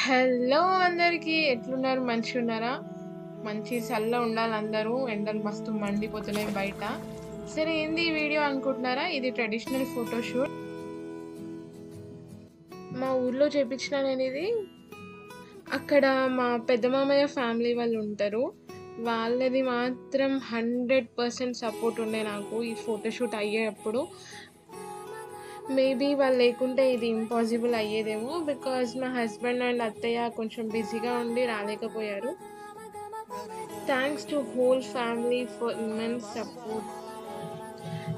Hello అందరికీ ఎట్లున్నారు? మంచిగున్నారా? మంచి చల్లగా ఉండాలి అందరూ. ఎండలు మస్తు మండిపోతున్నాయి బయట. సరే ఏంది ఈ వీడియో అనుకుంటున్నారా? ఇది ట్రెడిషనల్ ఫోటోషూట్. మా ఊర్లో చేపించిన నేను ఇది. అక్కడ మా పెద్ద మామయ్య ఫ్యామిలీ వాళ్ళు ఉంటారు. వాళ్ళది మాత్రం 100% సపోర్ట్ ఉండే నాకు ఈ ఫోటోషూట్ అయ్యేటప్పుడు. మేబీ వాళ్ళు లేకుంటే ఇది ఇంపాసిబుల్ అయ్యేదేమో. బికాజ్ మా హస్బెండ్ అండ్ అత్తయ్య కొంచెం బిజీగా ఉండి రాలేకపోయారు. Thanks to whole family for immense support.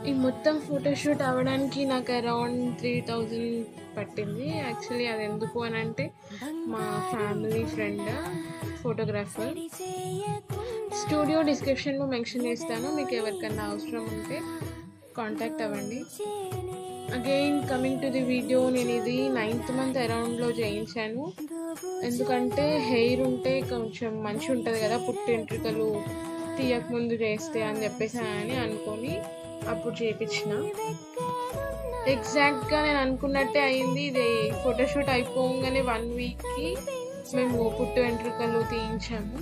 ఈ మొత్తం ఫోటోషూట్ అవ్వడానికి నాకు అరౌండ్ 3000 పట్టింది. యాక్చువల్లీ అది ఎందుకు అని అంటే మా ఫ్యామిలీ ఫ్రెండ్ ఫోటోగ్రాఫర్. స్టూడియో డిస్క్రిప్షన్లో మెన్షన్ చేస్తాను, మీకు ఎవరికన్నా అవసరం ఉంటే కాంటాక్ట్ అవ్వండి. Again coming to the video, నేను ఇది 9th month అరౌండ్లో చేయించాను. ఎందుకంటే హెయిర్ ఉంటే కొంచెం మంచిగా ఉంటుంది కదా, పుట్టి వెంట్రుకలు తీయకముందు చేస్తే అని చెప్పేసి అని అనుకొని అప్పుడు చేయించిన. ఎగ్జాక్ట్గా నేను అనుకున్నట్టే అయింది. ఇది ఫోటోషూట్ అయిపోగానే 1 weekకి మేము పుట్టి వెంట్రుకలు తీయించాము.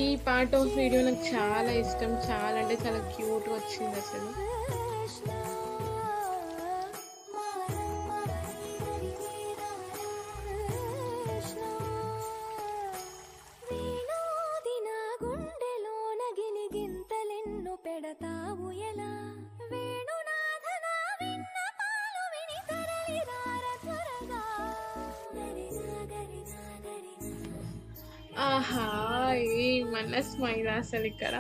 ఈ పార్ట్ ఆఫ్ వీడియో నాకు చాలా ఇష్టం, చాలా అంటే చాలా క్యూట్గా వచ్చింది అసలు. ఆహా, ఏమన్నా స్మైల్ అసలు ఇక్కడ.